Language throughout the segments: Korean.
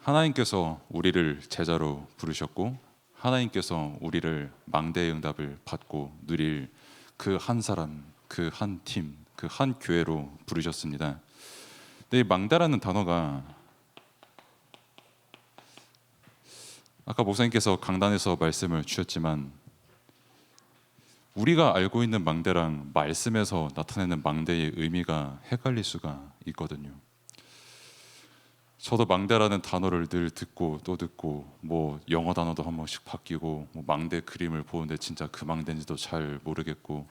하나님께서 우리를 제자로 부르셨고 하나님께서 우리를 망대의 응답을 받고 누릴 그 한 사람, 그 한 팀, 그 한 교회로 부르셨습니다. 근데 이 망대라는 단어가 아까 목사님께서 강단에서 말씀을 주셨지만 우리가 알고 있는 망대랑 말씀에서 나타내는 망대의 의미가 헷갈릴 수가 있거든요. 저도 망대라는 단어를 늘 듣고 또 듣고 뭐 영어 단어도 한 번씩 바뀌고 뭐 망대 그림을 보는데 진짜 그 망대인지도 잘 모르겠고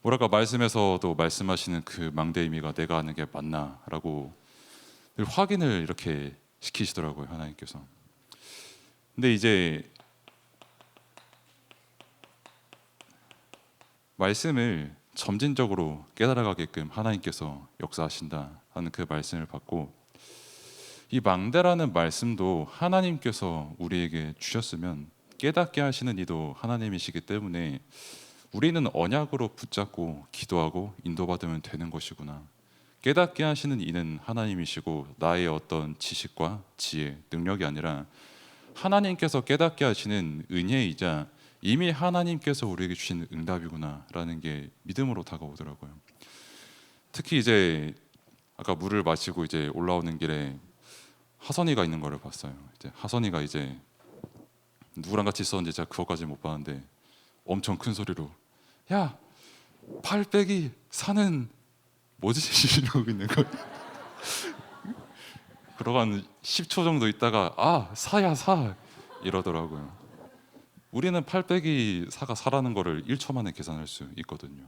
뭐랄까 말씀에서도 말씀하시는 그 망대 의미가 내가 아는 게 맞나라고 늘 확인을 이렇게 시키시더라고요, 하나님께서. 근데 이제 말씀을 점진적으로 깨달아가게끔 하나님께서 역사하신다 하는 그 말씀을 받고 이 망대라는 말씀도 하나님께서 우리에게 주셨으면 깨닫게 하시는 이도 하나님이시기 때문에 우리는 언약으로 붙잡고 기도하고 인도받으면 되는 것이구나. 깨닫게 하시는 이는 하나님이시고 나의 어떤 지식과 지혜, 능력이 아니라 하나님께서 깨닫게 하시는 은혜이자 이미 하나님께서 우리에게 주신 응답이구나라는 게 믿음으로 다가오더라고요. 특히 이제 아까 물을 마시고 이제 올라오는 길에 하선이가 있는 거를 봤어요. 이제 하선이가 이제 누구랑 같이 있었는지 제가 그것까지 못 봤는데 엄청 큰 소리로 야, 팔빼기 사는 뭐지? 이러고 있는 거예요. 그러고 한 10초 정도 있다가 아, 사야 사 이러더라고요. 우리는 팔빼기 사가 사라는 거를 1초 만에 계산할 수 있거든요.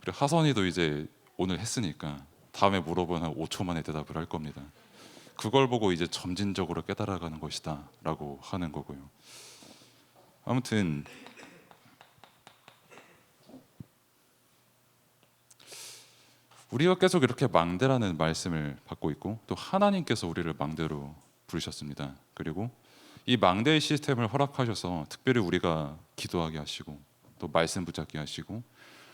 그리고 하선이도 이제 오늘 했으니까 다음에 물어보면 한 5초 만에 대답을 할 겁니다. 그걸 보고 이제 점진적으로 깨달아가는 것이다라고 하는 거고요. 아무튼 우리가 계속 이렇게 망대라는 말씀을 받고 있고 또 하나님께서 우리를 망대로 부르셨습니다. 그리고 이 망대의 시스템을 허락하셔서 특별히 우리가 기도하게 하시고 또 말씀 붙잡게 하시고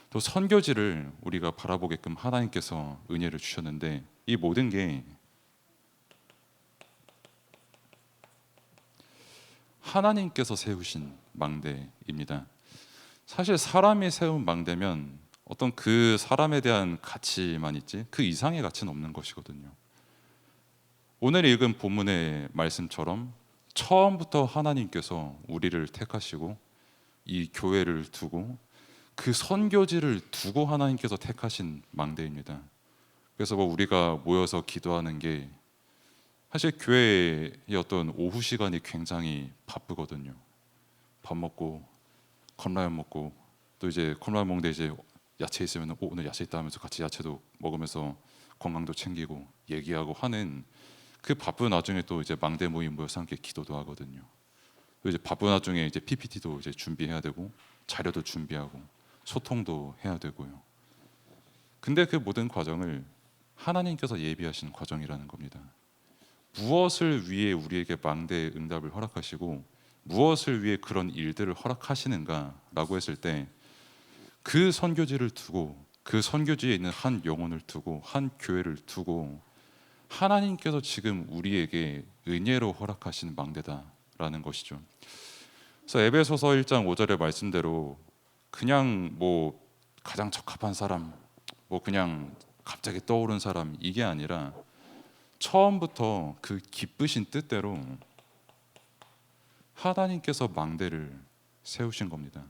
또 선교지를 우리가 바라보게끔 하나님께서 은혜를 주셨는데 이 모든 게 하나님께서 세우신 망대입니다. 사실 사람이 세운 망대면 어떤 그 사람에 대한 가치만 있지 그 이상의 가치는 없는 것이거든요. 오늘 읽은 본문의 말씀처럼 처음부터 하나님께서 우리를 택하시고 이 교회를 두고 그 선교지를 두고 하나님께서 택하신 망대입니다. 그래서 뭐 우리가 모여서 기도하는 게 사실 교회의 어떤 오후 시간이 굉장히 바쁘거든요. 밥 먹고 컵라면 먹고 또 이제 컵라면 먹는데 이제 야채 있으면 오늘 야채 있다 하면서 같이 야채도 먹으면서 건강도 챙기고 얘기하고 하는 그 바쁜 와중에 또 이제 망대 모임 모여서 함께 기도도 하거든요. 또 이제 바쁜 와중에 이제 PPT도 이제 준비해야 되고 자료도 준비하고 소통도 해야 되고요. 근데 그 모든 과정을 하나님께서 예비하신 과정이라는 겁니다. 무엇을 위해 우리에게 망대의 응답을 허락하시고 무엇을 위해 그런 일들을 허락하시는가라고 했을 때 그 선교지를 두고 그 선교지에 있는 한 영혼을 두고 한 교회를 두고 하나님께서 지금 우리에게 은혜로 허락하신 망대다라는 것이죠. 그래서 에베소서 1장 5절의 말씀대로 그냥 뭐 가장 적합한 사람 뭐 그냥 갑자기 떠오른 사람 이게 아니라 처음부터 그 기쁘신 뜻대로 하나님께서 망대를 세우신 겁니다.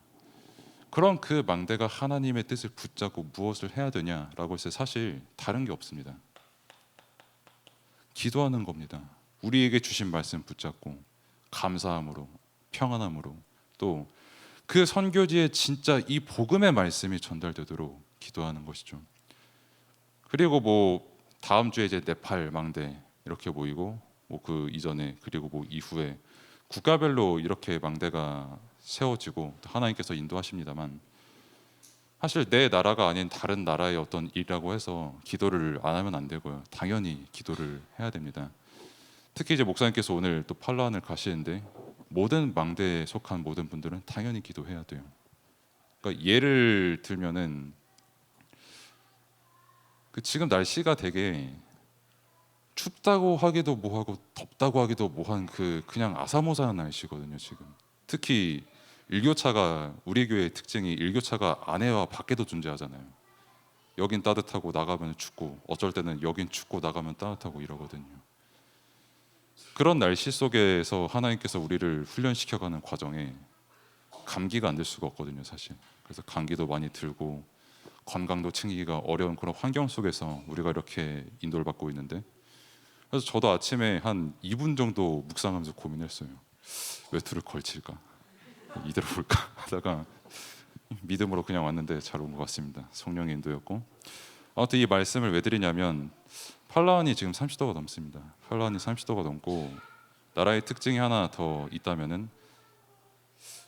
그럼 그 망대가 하나님의 뜻을 붙잡고 무엇을 해야 되냐라고 해서 사실 다른 게 없습니다. 기도하는 겁니다. 우리에게 주신 말씀 붙잡고 감사함으로 평안함으로 또 그 선교지에 진짜 이 복음의 말씀이 전달되도록 기도하는 것이죠. 그리고 뭐 다음 주에 이제 네팔 망대 이렇게 모이고 뭐 그 이전에 그리고 뭐 이후에 국가별로 이렇게 망대가 세워지고 하나님께서 인도하십니다만 사실 내 나라가 아닌 다른 나라의 어떤 일이라고 해서 기도를 안 하면 안 되고요. 당연히 기도를 해야 됩니다. 특히 이제 목사님께서 오늘 또 팔라완을 가시는데 모든 망대에 속한 모든 분들은 당연히 기도해야 돼요. 그러니까 예를 들면은 그 지금 날씨가 되게 춥다고 하기도 뭐하고 덥다고 하기도 뭐한 그냥 아사모사한 날씨거든요 지금. 특히 일교차가 우리 교회의 특징이 일교차가 안에와 밖에도 존재하잖아요. 여긴 따뜻하고 나가면 춥고 어쩔 때는 여긴 춥고 나가면 따뜻하고 이러거든요. 그런 날씨 속에서 하나님께서 우리를 훈련시켜가는 과정에 감기가 안 될 수가 없거든요 사실. 그래서 감기도 많이 들고 건강도 챙기기가 어려운 그런 환경 속에서 우리가 이렇게 인도를 받고 있는데, 그래서 저도 아침에 한 2분 정도 묵상하면서 고민했어요. 외투를 걸칠까? 이대로 볼까? 하다가 믿음으로 그냥 왔는데 잘 온 것 같습니다. 성령의 인도였고, 아무튼 이 말씀을 왜 드리냐면 팔라완이 지금 30도가 넘습니다. 팔라완이 30도가 넘고 나라의 특징이 하나 더 있다면은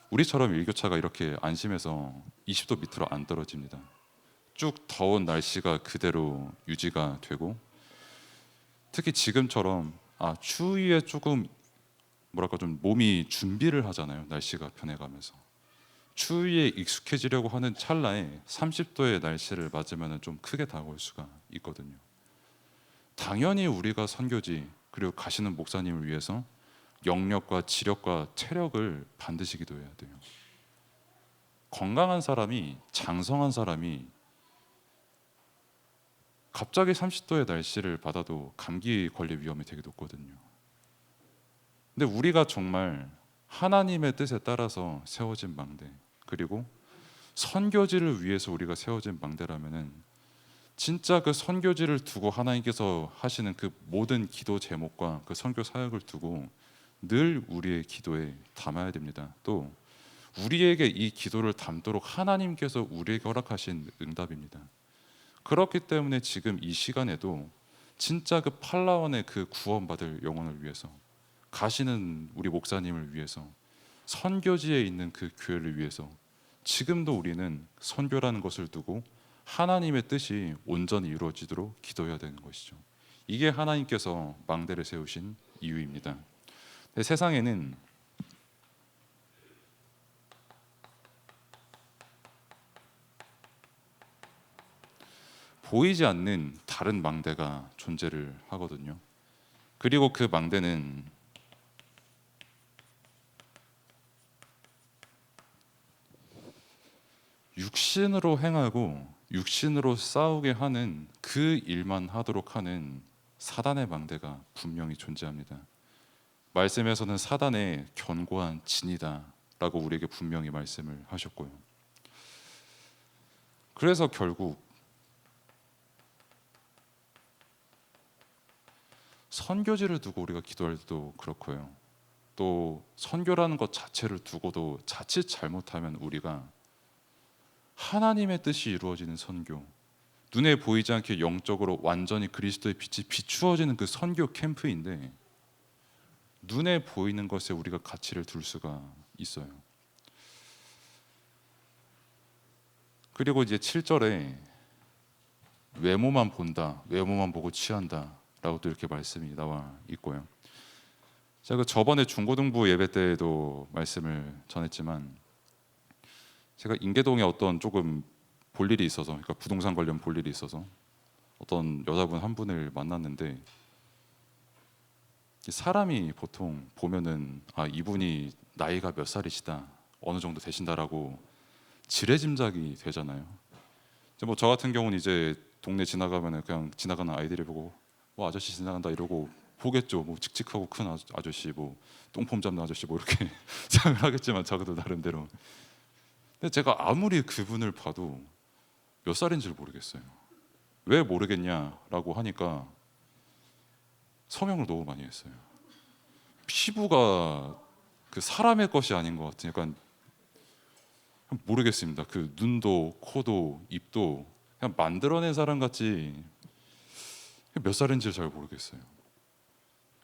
우리처럼 일교차가 이렇게 안 심해서 20도 밑으로 안 떨어집니다. 쭉 더운 날씨가 그대로 유지가 되고, 특히 지금처럼 추위에 조금 뭐랄까 좀 몸이 준비를 하잖아요. 날씨가 변해가면서 추위에 익숙해지려고 하는 찰나에 30도의 날씨를 맞으면 좀 크게 다가올 수가 있거든요. 당연히 우리가 선교지 그리고 가시는 목사님을 위해서 영력과 지력과 체력을 반드시 기도해야 돼요. 건강한 사람이, 장성한 사람이 갑자기 30도의 날씨를 받아도 감기 걸릴 위험이 되게 높거든요. 근데 우리가 정말 하나님의 뜻에 따라서 세워진 망대, 그리고 선교지를 위해서 우리가 세워진 망대라면은 진짜 그 선교지를 두고 하나님께서 하시는 그 모든 기도 제목과 그 선교 사역을 두고 늘 우리의 기도에 담아야 됩니다. 또 우리에게 이 기도를 담도록 하나님께서 우리에게 허락하신 응답입니다. 그렇기 때문에 지금 이 시간에도 진짜 그 팔라원의 그 구원받을 영혼을 위해서, 가시는 우리 목사님을 위해서, 선교지에 있는 그 교회를 위해서 지금도 우리는 선교라는 것을 두고 하나님의 뜻이 온전히 이루어지도록 기도해야 되는 것이죠. 이게 하나님께서 망대를 세우신 이유입니다. 세상에는 보이지 않는 다른 망대가 존재를 하거든요. 그리고 그 망대는 육신으로 행하고 육신으로 싸우게 하는 그 일만 하도록 하는 사단의 망대가 분명히 존재합니다. 말씀에서는 사단의 견고한 진이다라고 우리에게 분명히 말씀을 하셨고요. 그래서 결국 선교지를 두고 우리가 기도할 때도 그렇고요. 또 선교라는 것 자체를 두고도 자칫 잘못하면 우리가 하나님의 뜻이 이루어지는 선교, 눈에 보이지 않게 영적으로 완전히 그리스도의 빛이 비추어지는 그 선교 캠프인데 눈에 보이는 것에 우리가 가치를 둘 수가 있어요. 그리고 이제 7절에 외모만 본다, 외모만 보고 취한다 라고 또 이렇게 말씀이 나와 있고요. 제가 저번에 중고등부 예배 때에도 말씀을 전했지만 제가 인계동에 어떤 조금 볼 일이 있어서, 그러니까 부동산 관련 볼 일이 있어서 어떤 여자분 한 분을 만났는데, 사람이 보통 보면은 이분이 나이가 몇 살이시다, 어느 정도 되신다라고 지레짐작이 되잖아요. 뭐 저 같은 경우는 이제 동네 지나가면은 그냥 지나가는 아이들이 보고 아저씨 지나간다 이러고 보겠죠. 뭐 칙칙하고 큰 아저씨, 뭐 똥폼 잡는 아저씨 뭐 이렇게 생각을 하겠지만 저도 나름대로. 근데 제가 아무리 그분을 봐도 몇 살인지를 모르겠어요. 왜 모르겠냐라고 하니까 성형을 너무 많이 했어요. 피부가 그 사람의 것이 아닌 것 같은, 약간 모르겠습니다. 그 눈도 코도 입도 그냥 만들어낸 사람 같지 몇 살인지 잘 모르겠어요.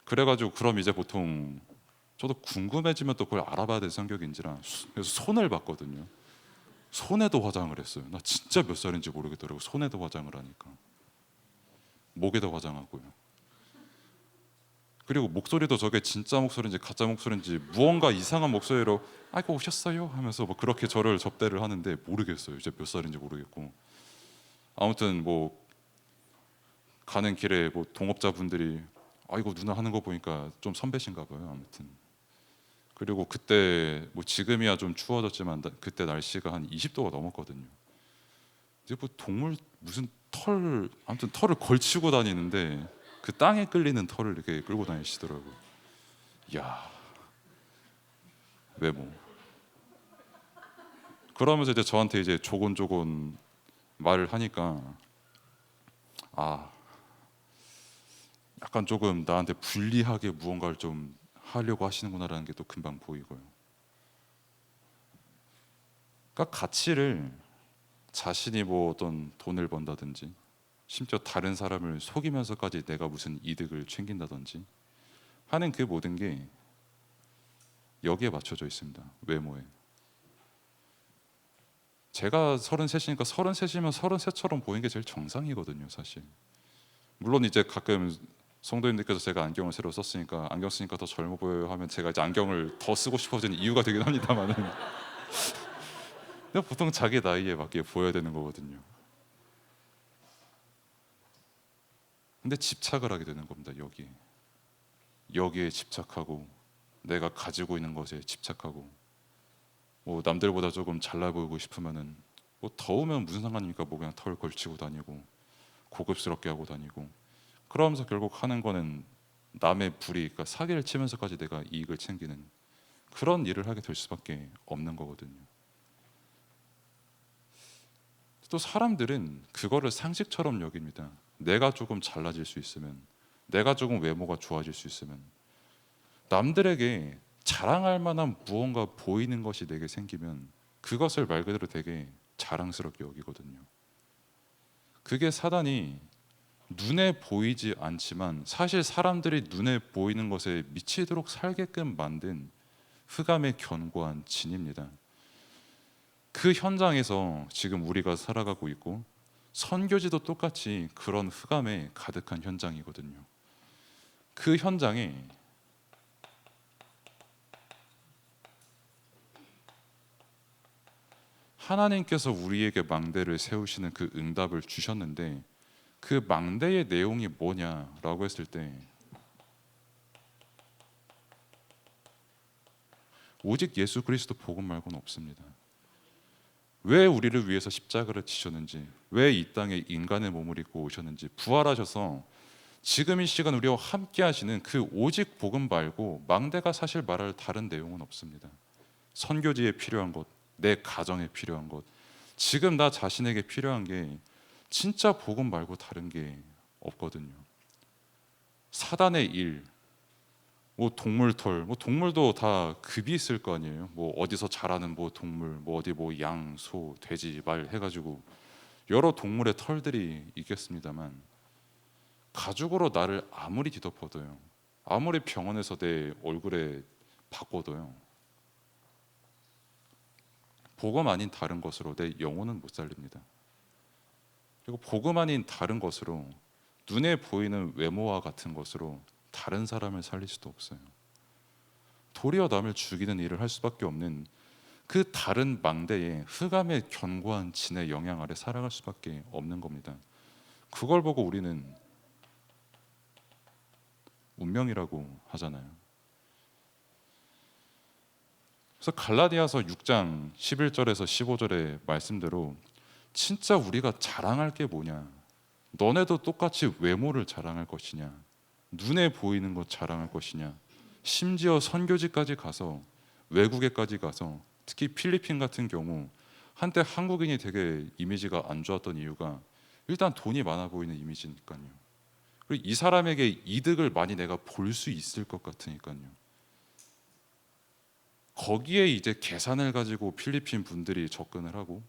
그래가지고 그럼 이제 보통 저도 궁금해지면 또 그걸 알아봐야 될 성격인지라 그래서 손을 봤거든요. 손에도 화장을 했어요. 나 진짜 몇 살인지 모르겠더라고. 손에도 화장을 하니까. 목에도 화장하고요. 그리고 목소리도 저게 진짜 목소리인지 가짜 목소리인지 무언가 이상한 목소리로 아이고 오셨어요 하면서 뭐 그렇게 저를 접대를 하는데 모르겠어요. 이제 몇 살인지 모르겠고. 아무튼 뭐 가는 길에 뭐 동업자분들이 이거 누나 하는 거 보니까 좀 선배신가 봐요. 아무튼 그리고 그때 뭐 지금이야 좀 추워졌지만 그때 날씨가 한 20도가 넘었거든요. 이제 뭐 동물 무슨 털 아무튼 털을 걸치고 다니는데 그 땅에 끌리는 털을 이렇게 끌고 다니시더라고요. 야, 외모. 그러면서 이제 저한테 이제 조곤조곤 말을 하니까 아, 약간 조금 나한테 불리하게 무언가를 좀 하려고 하시는구나라는 게 또 금방 보이고요. 그러니까 가치를 자신이 뭐 어떤 돈을 번다든지 심지어 다른 사람을 속이면서까지 내가 무슨 이득을 챙긴다든지 하는 그 모든 게 여기에 맞춰져 있습니다. 외모에. 제가 33이니까 33이면 33처럼 보이는 게 제일 정상이거든요, 사실. 물론 이제 가끔 성도님들께서 제가 안경을 새로 썼으니까 안경 쓰니까 더 젊어 보여요 하면 제가 이제 안경을 더 쓰고 싶어지는 이유가 되긴 합니다만은 근데 보통 자기 나이에 맞게 보여야 되는 거거든요. 근데 집착을 하게 되는 겁니다. 여기에 집착하고 내가 가지고 있는 것에 집착하고 뭐 남들보다 조금 잘나 보이고 싶으면은 뭐 더우면 무슨 상관입니까? 뭐 그냥 털 걸치고 다니고 고급스럽게 하고 다니고 그러면서 결국 하는 거는 남의 불이익, 그러니까 사기를 치면서까지 내가 이익을 챙기는 그런 일을 하게 될 수밖에 없는 거거든요. 또 사람들은 그거를 상식처럼 여깁니다. 내가 조금 잘나질 수 있으면, 내가 조금 외모가 좋아질 수 있으면, 남들에게 자랑할 만한 무언가 보이는 것이 내게 생기면 그것을 말 그대로 되게 자랑스럽게 여기거든요. 그게 사단이 눈에 보이지 않지만 사실 사람들이 눈에 보이는 것에 미치도록 살게끔 만든 흑암의 견고한 진입니다. 그 현장에서 지금 우리가 살아가고 있고 선교지도 똑같이 그런 흑암에 가득한 현장이거든요. 그 현장에 하나님께서 우리에게 망대를 세우시는 그 응답을 주셨는데 그 망대의 내용이 뭐냐라고 했을 때 오직 예수 그리스도 복음 말고는 없습니다. 왜 우리를 위해서 십자가를 지셨는지, 왜 이 땅에 인간의 몸을 입고 오셨는지, 부활하셔서 지금 이 시간 우리와 함께 하시는 그 오직 복음 말고 망대가 사실 말할 다른 내용은 없습니다. 선교지에 필요한 것, 내 가정에 필요한 것, 지금 나 자신에게 필요한 게 진짜 복음 말고 다른 게 없거든요. 사단의 일, 뭐 동물털, 뭐 동물도 다 급이 있을 거 아니에요. 뭐 어디서 자라는 뭐 동물, 뭐 어디 뭐 양, 소, 돼지, 말 해가지고 여러 동물의 털들이 있겠습니다만 가죽으로 나를 아무리 뒤덮어도요, 아무리 병원에서 내 얼굴에 바꿔도요, 복음 아닌 다른 것으로 내 영혼은 못 살립니다. 그리고 복음 아닌 다른 것으로 눈에 보이는 외모와 같은 것으로 다른 사람을 살릴 수도 없어요. 도리어 남을 죽이는 일을 할 수밖에 없는 그 다른 망대에 흑암의 견고한 진의 영향 아래 살아갈 수밖에 없는 겁니다. 그걸 보고 우리는 운명이라고 하잖아요. 그래서 갈라디아서 6장 11절에서 15절의 말씀대로 진짜 우리가 자랑할 게 뭐냐? 너네도 똑같이 외모를 자랑할 것이냐? 눈에 보이는 것 자랑할 것이냐? 심지어 선교지까지 가서 외국에까지 가서 특히 필리핀 같은 경우 한때 한국인이 되게 이미지가 안 좋았던 이유가 일단 돈이 많아 보이는 이미지니까요. 그리고 이 사람에게 이득을 많이 내가 볼 수 있을 것 같으니까요. 거기에 이제 계산을 가지고 필리핀 분들이 접근을 하고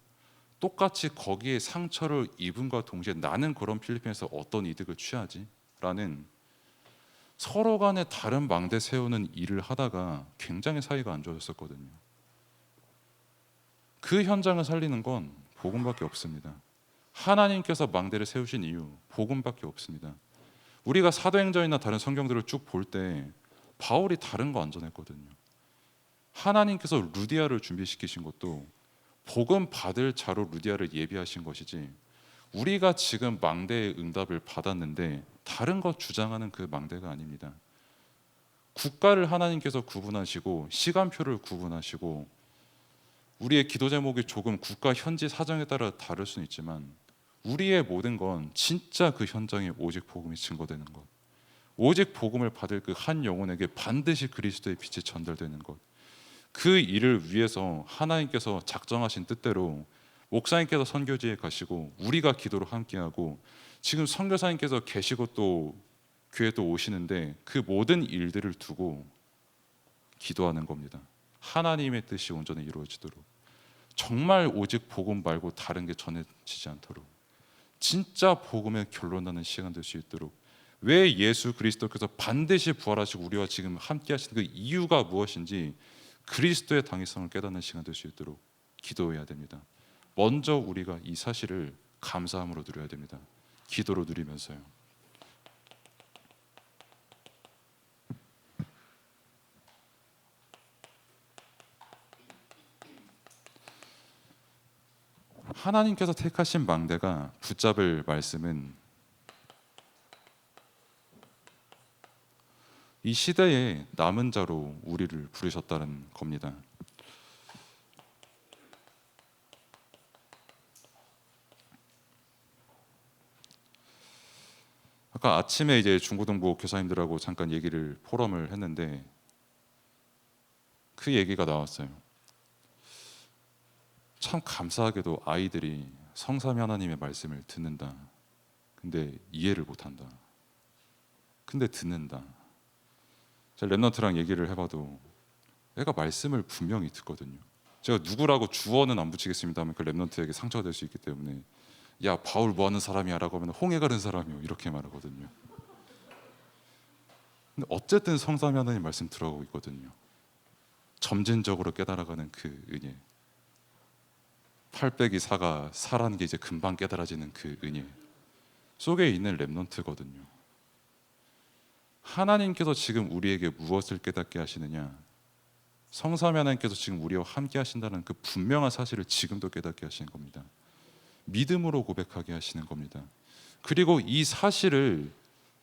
똑같이 거기에 상처를 입음과 동시에 나는 그런 필리핀에서 어떤 이득을 취하지? 라는 서로 간에 다른 망대 세우는 일을 하다가 굉장히 사이가 안 좋아졌었거든요. 그 현장을 살리는 건 복음밖에 없습니다. 하나님께서 망대를 세우신 이유 복음밖에 없습니다. 우리가 사도행전이나 다른 성경들을 쭉 볼 때 바울이 다른 거 안 전했거든요. 하나님께서 루디아를 준비시키신 것도 복음 받을 자로 루디아를 예비하신 것이지 우리가 지금 망대의 응답을 받았는데 다른 것 주장하는 그 망대가 아닙니다. 국가를 하나님께서 구분하시고 시간표를 구분하시고 우리의 기도 제목이 조금 국가 현지 사정에 따라 다를 수는 있지만 우리의 모든 건 진짜 그 현장에 오직 복음이 증거되는 것, 오직 복음을 받을 그 한 영혼에게 반드시 그리스도의 빛이 전달되는 것, 그 일을 위해서 하나님께서 작정하신 뜻대로 목사님께서 선교지에 가시고 우리가 기도로 함께하고 지금 선교사님께서 계시고 또 교회 또 오시는데 그 모든 일들을 두고 기도하는 겁니다. 하나님의 뜻이 온전히 이루어지도록, 정말 오직 복음 말고 다른 게 전해지지 않도록, 진짜 복음의 결론나는 시간 될 수 있도록, 왜 예수 그리스도께서 반드시 부활하시고 우리와 지금 함께 하시는 그 이유가 무엇인지 그리스도의 당위성을 깨닫는 시간 될 수 있도록 기도해야 됩니다. 먼저 우리가 이 사실을 감사함으로 누려야 됩니다. 기도로 누리면서요. 하나님께서 택하신 망대가 붙잡을 말씀은 이 시대에 남은 자로 우리를 부르셨다는 겁니다. 아까 아침에 이제 중고등부 교사님들하고 잠깐 얘기를 포럼을 했는데 그 얘기가 나왔어요. 참 감사하게도 아이들이 성삼위 하나님의 말씀을 듣는다. 근데 이해를 못한다. 근데 듣는다. 제가 랩런트랑 얘기를 해봐도 애가 말씀을 분명히 듣거든요. 제가 누구라고 주어는 안 붙이겠습니다만 그 랩런트에게 상처가 될 수 있기 때문에 야 바울 뭐하는 사람이야 라고 하면 홍해 가른 사람이요 이렇게 말하거든요. 근데 어쨌든 성삼위 하나님 말씀 들어가고 있거든요. 점진적으로 깨달아가는 그 은혜, 8 빼기 4가 4라는 게 이제 금방 깨달아지는 그 은혜 속에 있는 랩런트거든요. 하나님께서 지금 우리에게 무엇을 깨닫게 하시느냐, 성삼위 하나님께서 지금 우리와 함께 하신다는 그 분명한 사실을 지금도 깨닫게 하시는 겁니다. 믿음으로 고백하게 하시는 겁니다. 그리고 이 사실을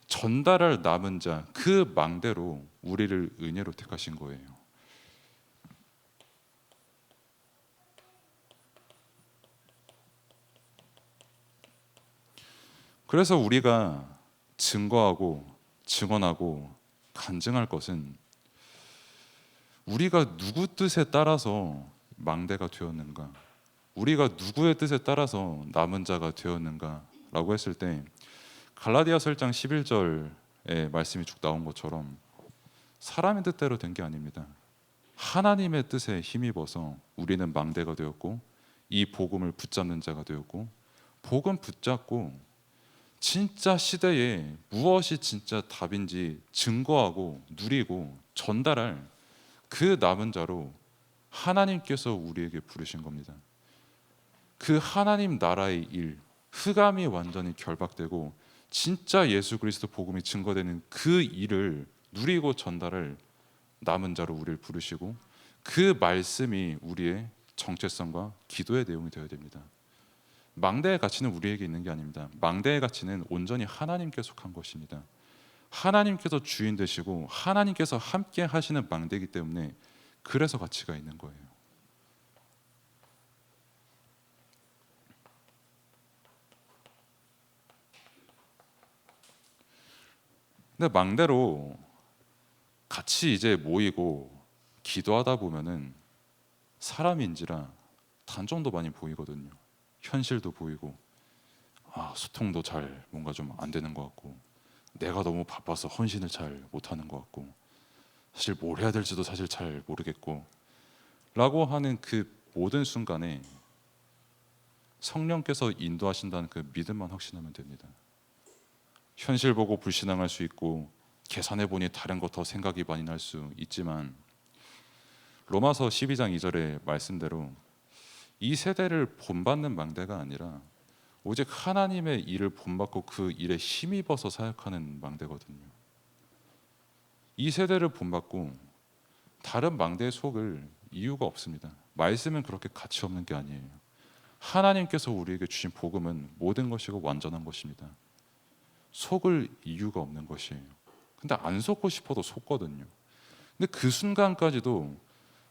전달할 남은 자, 그 망대로 우리를 은혜로 택하신 거예요. 그래서 우리가 증거하고 증언하고 간증할 것은 우리가 누구 뜻에 따라서 망대가 되었는가, 우리가 누구의 뜻에 따라서 남은 자가 되었는가라고 했을 때 갈라디아서 1장 11절에 말씀이 쭉 나온 것처럼 사람의 뜻대로 된 게 아닙니다. 하나님의 뜻에 힘입어서 우리는 망대가 되었고 이 복음을 붙잡는 자가 되었고, 복음 붙잡고 진짜 시대에 무엇이 진짜 답인지 증거하고 누리고 전달할 그 남은 자로 하나님께서 우리에게 부르신 겁니다. 그 하나님 나라의 일, 흑암이 완전히 결박되고 진짜 예수 그리스도 복음이 증거되는 그 일을 누리고 전달할 남은 자로 우리를 부르시고 그 말씀이 우리의 정체성과 기도의 내용이 되어야 됩니다. 망대의 가치는 우리에게 있는 게 아닙니다. 망대의 가치는 온전히 하나님께 속한 것입니다. 하나님께서 주인 되시고 하나님께서 함께 하시는 망대이기 때문에 그래서 가치가 있는 거예요. 근데 망대로 같이 이제 모이고 기도하다 보면은 사람인지라 단점도 많이 보이거든요. 현실도 보이고 소통도 잘 뭔가 좀 안 되는 것 같고 내가 너무 바빠서 헌신을 잘 못하는 것 같고 사실 뭘 해야 될지도 사실 잘 모르겠고 라고 하는 그 모든 순간에 성령께서 인도하신다는 그 믿음만 확신하면 됩니다. 현실 보고 불신앙할 수 있고 계산해 보니 다른 거 더 생각이 많이 날 수 있지만 로마서 12장 2절의 말씀대로 이 세대를 본받는 망대가 아니라 오직 하나님의 일을 본받고 그 일에 힘입어서 사역하는 망대거든요. 이 세대를 본받고 다른 망대에 속을 이유가 없습니다. 말씀은 그렇게 가치 없는 게 아니에요. 하나님께서 우리에게 주신 복음은 모든 것이고 완전한 것입니다. 속을 이유가 없는 것이에요. 근데 안 속고 싶어도 속거든요. 근데 그 순간까지도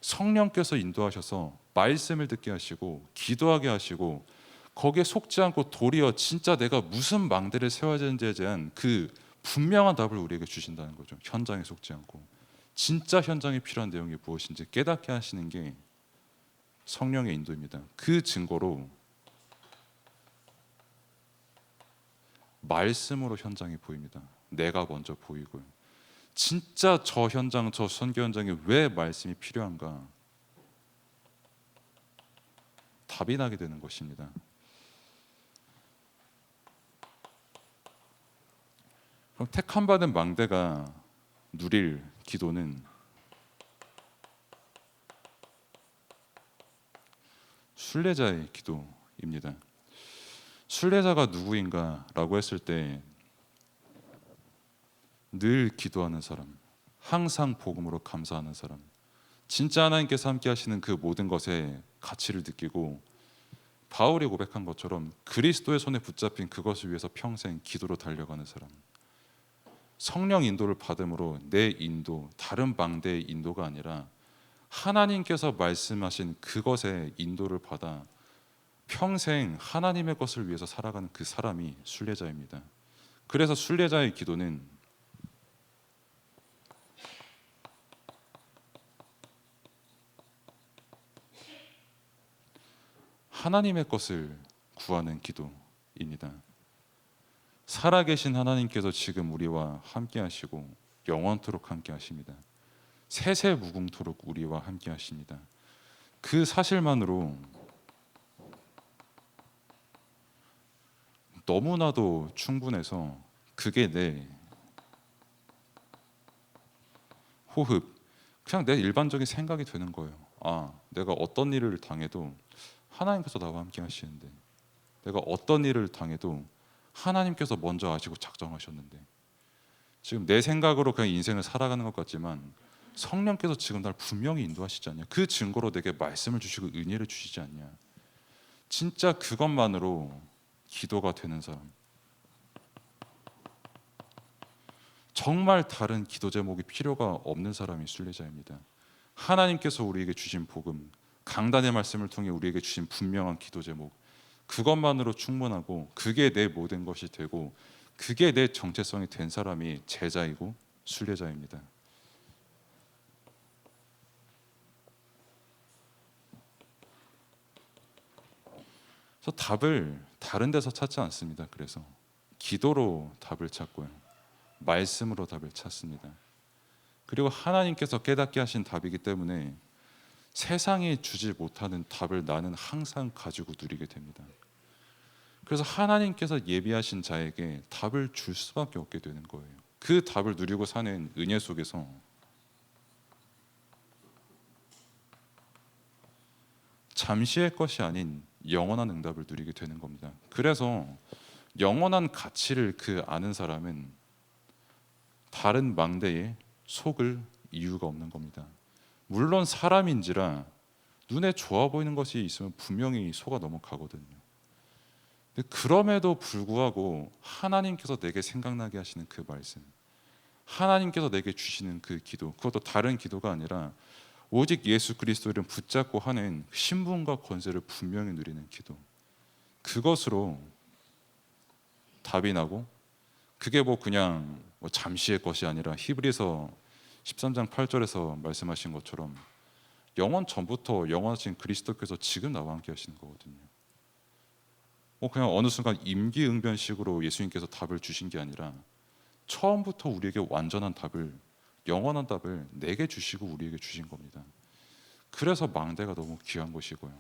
성령께서 인도하셔서 말씀을 듣게 하시고 기도하게 하시고 거기에 속지 않고 도리어 진짜 내가 무슨 망대를 세워야 되는지에 대한 그 분명한 답을 우리에게 주신다는 거죠. 현장에 속지 않고 진짜 현장에 필요한 내용이 무엇인지 깨닫게 하시는 게 성령의 인도입니다. 그 증거로 말씀으로 현장이 보입니다. 내가 먼저 보이고요. 진짜 저 현장, 저 선교 현장에 왜 말씀이 필요한가? 답이 나게 되는 것입니다. 그럼 택함 받은 망대가 누릴 기도는 순례자의 기도입니다. 순례자가 누구인가라고 했을 때 늘 기도하는 사람, 항상 복음으로 감사하는 사람, 진짜 하나님께서 함께 하시는 그 모든 것에 가치를 느끼고 바울이 고백한 것처럼 그리스도의 손에 붙잡힌 그것을 위해서 평생 기도로 달려가는 사람, 성령 인도를 받음으로 내 인도, 다른 방대의 인도가 아니라 하나님께서 말씀하신 그것의 인도를 받아 평생 하나님의 것을 위해서 살아가는 그 사람이 순례자입니다. 그래서 순례자의 기도는 하나님의 것을 구하는 기도입니다. 살아계신 하나님께서 지금 우리와 함께 하시고 영원토록 함께 하십니다. 세세무궁토록 우리와 함께 하십니다. 그 사실만으로 너무나도 충분해서 그게 내 호흡, 그냥 내 일반적인 생각이 되는 거예요. 아, 내가 어떤 일을 당해도 하나님께서 나와 함께 하시는데, 내가 어떤 일을 당해도 하나님께서 먼저 아시고 작정하셨는데, 지금 내 생각으로 그냥 인생을 살아가는 것 같지만 성령께서 지금 날 분명히 인도하시지 않냐? 그 증거로 내게 말씀을 주시고 은혜를 주시지 않냐? 진짜 그것만으로 기도가 되는 사람, 정말 다른 기도 제목이 필요가 없는 사람이 순례자입니다. 하나님께서 우리에게 주신 복음, 강단의 말씀을 통해 우리에게 주신 분명한 기도 제목, 그것만으로 충분하고 그게 내 모든 것이 되고 그게 내 정체성이 된 사람이 제자이고 순례자입니다. 그래서 답을 다른 데서 찾지 않습니다. 그래서 기도로 답을 찾고요, 말씀으로 답을 찾습니다. 그리고 하나님께서 깨닫게 하신 답이기 때문에 세상이 주지 못하는 답을 나는 항상 가지고 누리게 됩니다. 그래서 하나님께서 예비하신 자에게 답을 줄 수밖에 없게 되는 거예요. 그 답을 누리고 사는 은혜 속에서 잠시의 것이 아닌 영원한 응답을 누리게 되는 겁니다. 그래서 영원한 가치를 그 아는 사람은 다른 망대에 속을 이유가 없는 겁니다. 물론 사람인지라 눈에 좋아 보이는 것이 있으면 분명히 속아 넘어가거든요. 근데 그럼에도 불구하고 하나님께서 내게 생각나게 하시는 그 말씀, 하나님께서 내게 주시는 그 기도, 그것도 다른 기도가 아니라 오직 예수 그리스도를 붙잡고 하는 신분과 권세를 분명히 누리는 기도, 그것으로 답이 나고, 그게 뭐 그냥 뭐 잠시의 것이 아니라 히브리서 13장 8절에서 말씀하신 것처럼 영원 전부터 영원하신 그리스도께서 지금 나와 함께 하시는 거거든요. 그냥 어느 순간 임기응변식으로 예수님께서 답을 주신 게 아니라 처음부터 우리에게 완전한 답을, 영원한 답을 내게 주시고 우리에게 주신 겁니다. 그래서 망대가 너무 귀한 것이고요,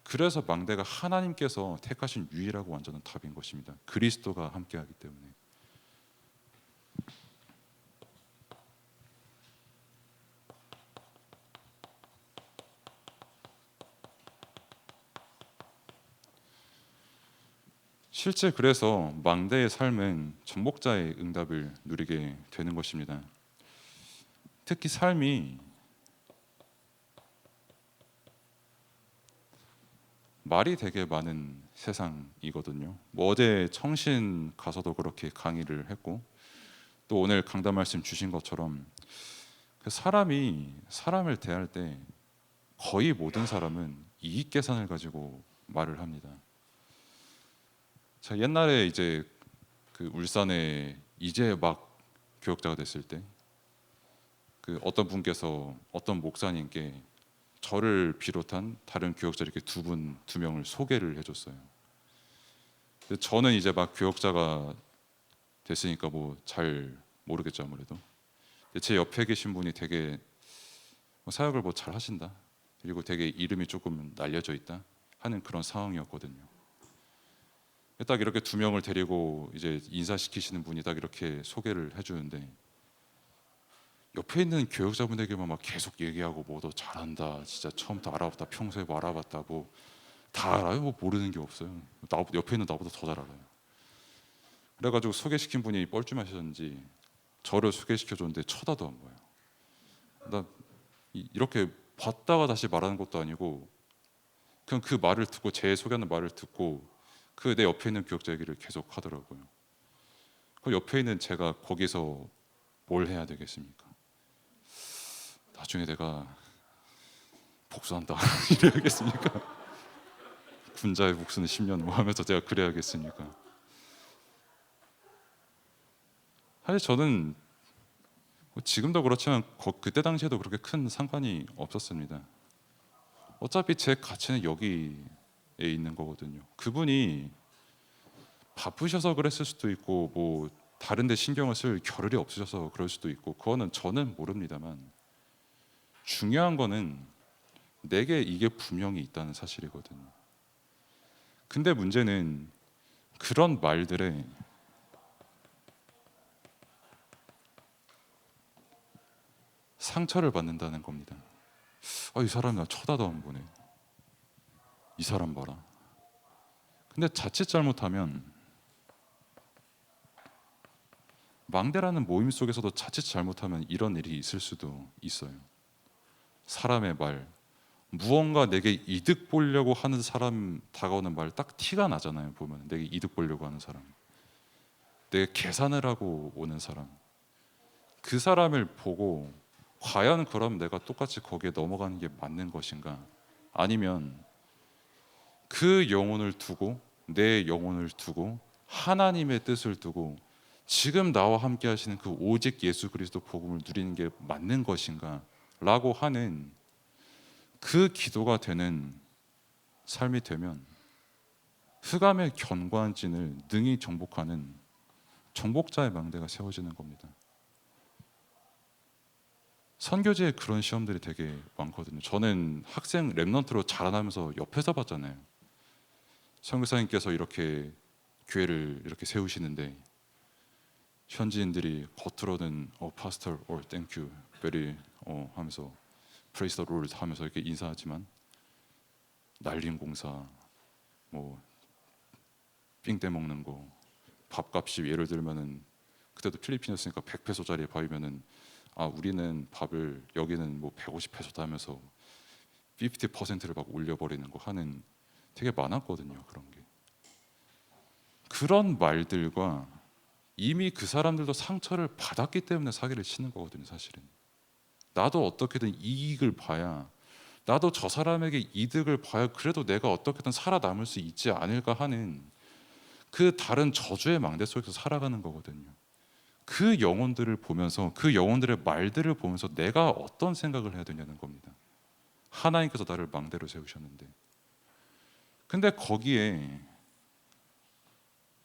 그래서 망대가 하나님께서 택하신 유일하고 완전한 답인 것입니다. 그리스도가 함께하기 때문에. 실제 그래서 망대의 삶은 전복자의 응답을 누리게 되는 것입니다. 특히 삶이 말이 되게 많은 세상이거든요. 뭐 어제 청신 가서도 그렇게 강의를 했고 또 오늘 강단 말씀 주신 것처럼 그 사람이 사람을 대할 때 거의 모든 사람은 이익 계산을 가지고 말을 합니다. 제가 옛날에 이제 그 울산에 이제 막 교역자가 됐을 때 그 어떤 분께서 어떤 목사님께 저를 비롯한 다른 교역자 이렇게 두 명을 소개를 해줬어요. 근데 저는 이제 막 교역자가 됐으니까 뭐 잘 모르겠죠 아무래도. 근데 제 옆에 계신 분이 되게 뭐 사역을 뭐 잘 하신다. 그리고 되게 이름이 조금 날려져 있다 하는 그런 상황이었거든요. 딱 이렇게 두 명을 데리고 이제 인사시키시는 분이 딱 이렇게 소개를 해주는데 옆에 있는 교역자분에게만 막 계속 얘기하고 뭐 너 잘한다 진짜 처음부터 알아봤다 평소에 뭐 알아봤다 뭐 다 알아요 뭐 모르는 게 없어요 나 옆에 있는 나보다 더 잘 알아요 그래가지고 소개시킨 분이 뻘쭘하셨는지 저를 소개시켜줬는데 쳐다도 안 봐요 나 이렇게 봤다가 다시 말하는 것도 아니고 그냥 그 말을 듣고 제 소개하는 말을 듣고 그 내 옆에 있는 교역자 얘기를 계속 하더라고요 그 옆에 있는 제가 거기서 뭘 해야 되겠습니까 나중에 내가 복수한다 이래야겠습니까? 군자의 복수는 10년 뭐 하면서 제가 그래야겠습니까? 사실 저는 뭐 지금도 그렇지만 그때 당시에도 그렇게 큰 상관이 없었습니다. 어차피 제 가치는 여기에 있는 거거든요. 그분이 바쁘셔서 그랬을 수도 있고 뭐 다른 데 신경을 쓸 겨를이 없으셔서 그럴 수도 있고 그거는 저는 모릅니다만 중요한 거는 내게 이게 분명히 있다는 사실이거든요. 근데 문제는 그런 말들에 상처를 받는다는 겁니다. 이 사람이 나 쳐다도 안 보네. 이 사람 봐라. 근데 자칫 잘못하면 망대라는 모임 속에서도 자칫 잘못하면 이런 일이 있을 수도 있어요. 사람의 말, 무언가 내게 이득 보려고 하는 사람 다가오는 말 딱 티가 나잖아요. 보면 내게 이득 보려고 하는 사람, 내게 계산을 하고 오는 사람, 그 사람을 보고 과연 그럼 내가 똑같이 거기에 넘어가는 게 맞는 것인가? 아니면 그 영혼을 두고 내 영혼을 두고 하나님의 뜻을 두고 지금 나와 함께 하시는 그 오직 예수 그리스도 복음을 누리는 게 맞는 것인가? 라고 하는 그 기도가 되는 삶이 되면 흑암의 견고한 진을 능히 정복하는 정복자의 망대가 세워지는 겁니다. 선교지에 그런 시험들이 되게 많거든요. 저는 학생 랩넌트로 자라나면서 옆에서 봤잖아요. 선교사님께서 이렇게 교회를 이렇게 세우시는데 현지인들이 겉으로는 pastor or thank you very 하면서 praise the Lord 하면서 이렇게 인사하지만 날림 공사 뭐 삥 떼먹는 거 밥값이 예를 들면은 그때도 필리핀이었으니까 100페소짜리 밥이면은 우리는 밥을 여기는 뭐 150페소다 하면서 50%를 막 올려버리는 거 하는 되게 많았거든요. 그런 게 그런 말들과 이미 그 사람들도 상처를 받았기 때문에 사기를 치는 거거든요. 사실은 나도 어떻게든 이익을 봐야 나도 저 사람에게 이득을 봐야 그래도 내가 어떻게든 살아남을 수 있지 않을까 하는 그 다른 저주의 망대 속에서 살아가는 거거든요. 그 영혼들을 보면서 그 영혼들의 말들을 보면서 내가 어떤 생각을 해야 되냐는 겁니다. 하나님께서 나를 망대로 세우셨는데 근데 거기에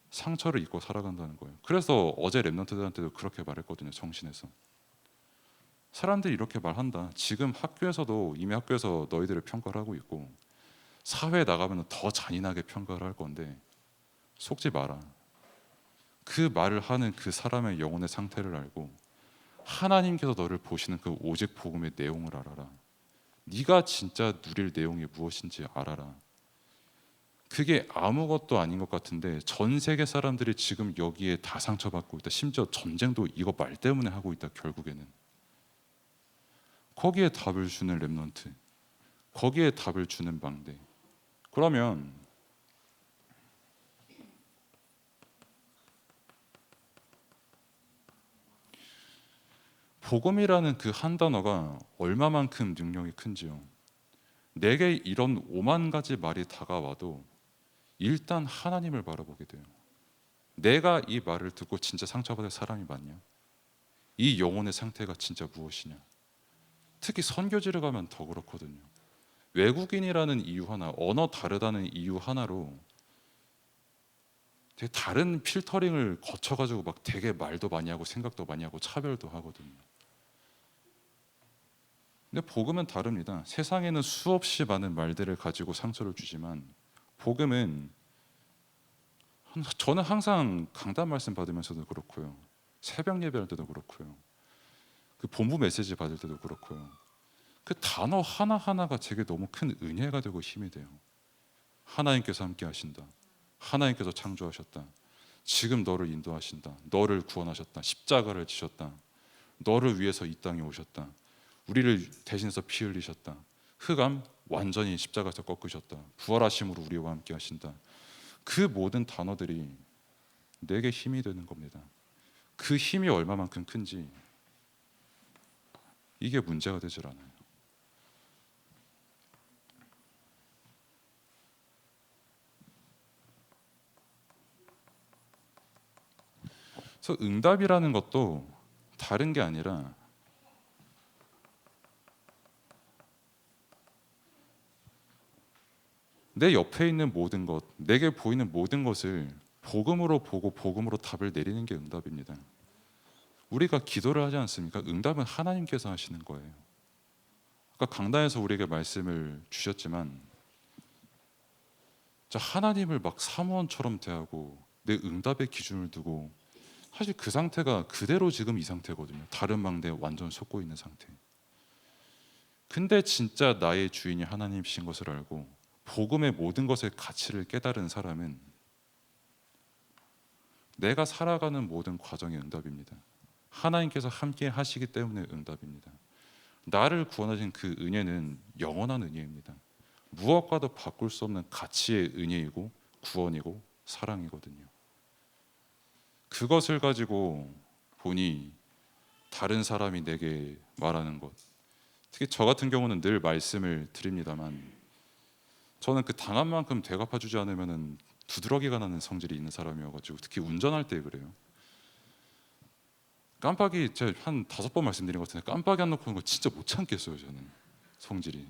상처를 입고 살아간다는 거예요. 그래서 어제 랩런트들한테도 그렇게 말했거든요. 정신에서 사람들이 이렇게 말한다. 지금 학교에서도 이미 학교에서 너희들을 평가를 하고 있고 사회에 나가면 더 잔인하게 평가를 할 건데 속지 마라. 그 말을 하는 그 사람의 영혼의 상태를 알고 하나님께서 너를 보시는 그 오직 복음의 내용을 알아라. 네가 진짜 누릴 내용이 무엇인지 알아라. 그게 아무것도 아닌 것 같은데 전 세계 사람들이 지금 여기에 다 상처받고 있다. 심지어 전쟁도 이거 말 때문에 하고 있다. 결국에는 거기에 답을 주는 랩넌트, 거기에 답을 주는 망대, 그러면 복음이라는 그 한 단어가 얼마만큼 능력이 큰지요. 내게 이런 오만 가지 말이 다가와도 일단 하나님을 바라보게 돼요. 내가 이 말을 듣고 진짜 상처받을 사람이 맞냐? 이 영혼의 상태가 진짜 무엇이냐? 특히 선교지를 가면 더 그렇거든요. 외국인이라는 이유 하나, 언어 다르다는 이유 하나로 되게 다른 필터링을 거쳐가지고 막 되게 말도 많이 하고 생각도 많이 하고 차별도 하거든요. 근데 복음은 다릅니다. 세상에는 수없이 많은 말들을 가지고 상처를 주지만 복음은, 저는 항상 강단 말씀 받으면서도 그렇고요, 새벽 예배할 때도 그렇고요, 그 본부 메시지 받을 때도 그렇고요, 그 단어 하나하나가 제게 너무 큰 은혜가 되고 힘이 돼요. 하나님께서 함께 하신다. 하나님께서 창조하셨다. 지금 너를 인도하신다. 너를 구원하셨다. 십자가를 지셨다. 너를 위해서 이 땅에 오셨다. 우리를 대신해서 피 흘리셨다. 흑암 완전히 십자가에서 꺾으셨다. 부활하심으로 우리와 함께 하신다. 그 모든 단어들이 내게 힘이 되는 겁니다. 그 힘이 얼마만큼 큰지 이게 문제가 되질 않아요. 그래서 응답이라는 것도 다른 게 아니라 내 옆에 있는 모든 것, 내게 보이는 모든 것을 복음으로 보고 복음으로 답을 내리는 게 응답입니다. 우리가 기도를 하지 않습니까? 응답은 하나님께서 하시는 거예요. 아까 강단에서 우리에게 말씀을 주셨지만, 하나님을 막 사무원처럼 대하고 내 응답의 기준을 두고, 사실 그 상태가 그대로 지금 이 상태거든요. 다른 망대에 완전 속고 있는 상태. 근데 진짜 나의 주인이 하나님이신 것을 알고 복음의 모든 것의 가치를 깨달은 사람은 내가 살아가는 모든 과정의 응답입니다. 하나님께서 함께 하시기 때문에 응답입니다. 나를 구원하신 그 은혜는 영원한 은혜입니다. 무엇과도 바꿀 수 없는 가치의 은혜이고 구원이고 사랑이거든요. 그것을 가지고 보니 다른 사람이 내게 말하는 것, 특히 저 같은 경우는 늘 말씀을 드립니다만, 저는 그 당한 만큼 되갚아주지 않으면 두드러기가 나는 성질이 있는 사람이어가지고, 특히 운전할 때 그래요. 깜빡이 제가 한 5번 말씀드린 것 같은데 깜빡이 안 놓고 오는 거 진짜 못 참겠어요, 저는 성질이.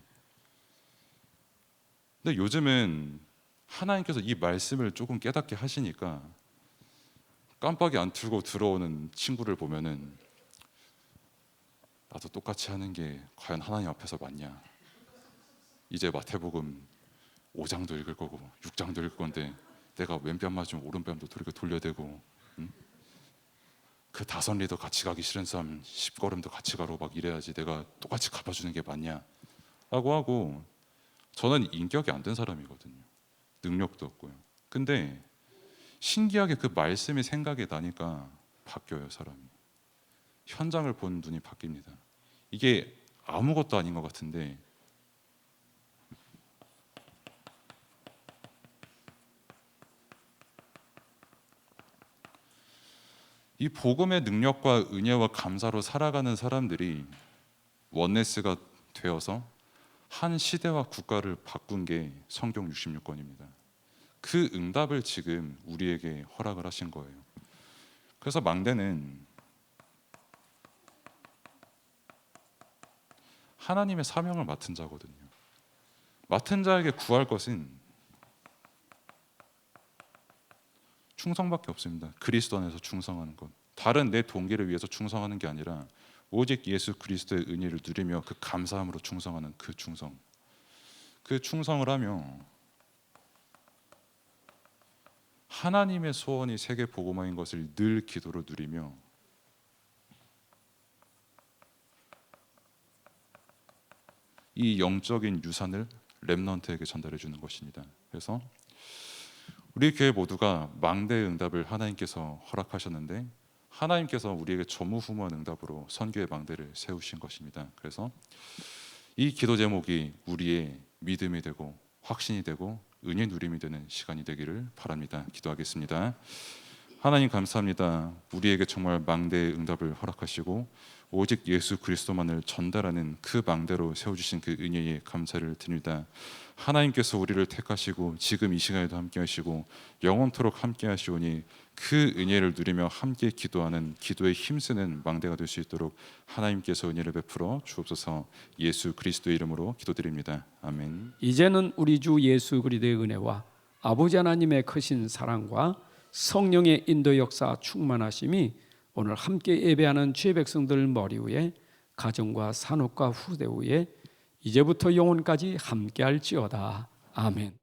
근데 요즘은 하나님께서 이 말씀을 조금 깨닫게 하시니까 깜빡이 안 틀고 들어오는 친구를 보면은 나도 똑같이 하는 게 과연 하나님 앞에서 맞냐. 이제 마태복음 5장도 읽을 거고 6장도 읽을 건데 내가 왼뺨 맞으면 오른뺨도 돌려대고, 응? 그 5리도 같이 가기 싫은 사람 10걸음도 같이 가로 막 이래야지 내가 똑같이 갚아주는 게 맞냐 라고 하고, 저는 인격이 안 된 사람이거든요. 능력도 없고요. 근데 신기하게 그 말씀이 생각이 나니까 바뀌어요, 사람이. 현장을 본 눈이 바뀝니다. 이게 아무것도 아닌 것 같은데 이 복음의 능력과 은혜와 감사로 살아가는 사람들이 원네스가 되어서 한 시대와 국가를 바꾼 게 성경 66권입니다. 그 응답을 지금 우리에게 허락을 하신 거예요. 그래서 망대는 하나님의 사명을 맡은 자거든요. 맡은 자에게 구할 것은 충성밖에 없습니다. 그리스도 안에서 충성하는 것. 다른 내 동기를 위해서 충성하는 게 아니라 오직 예수 그리스도의 은혜를 누리며 그 감사함으로 충성하는 그 충성. 그 충성을 하며 하나님의 소원이 세계 복음화인 것을 늘 기도로 누리며 이 영적인 유산을 렘넌트에게 전달해 주는 것입니다. 그래서 우리 교회 모두가 망대의 응답을 하나님께서 허락하셨는데, 하나님께서 우리에게 전무후무한 응답으로 선교의 망대를 세우신 것입니다. 그래서 이 기도 제목이 우리의 믿음이 되고 확신이 되고 은혜 누림이 되는 시간이 되기를 바랍니다. 기도하겠습니다. 하나님 감사합니다. 우리에게 정말 망대의 응답을 허락하시고 오직 예수 그리스도만을 전달하는 그 망대로 세워주신 그 은혜에 감사를 드립니다. 하나님께서 우리를 택하시고 지금 이 시간에도 함께 하시고 영원토록 함께 하시오니 그 은혜를 누리며 함께 기도하는 기도에 힘쓰는 망대가 될 수 있도록 하나님께서 은혜를 베풀어 주옵소서. 예수 그리스도의 이름으로 기도드립니다. 아멘. 이제는 우리 주 예수 그리스도의 은혜와 아버지 하나님의 크신 사랑과 성령의 인도 역사 충만하심이 오늘 함께 예배하는 주의 백성들 머리 위에 가정과 산업과 후대 위에 이제부터 영원까지 함께할지어다. 아멘.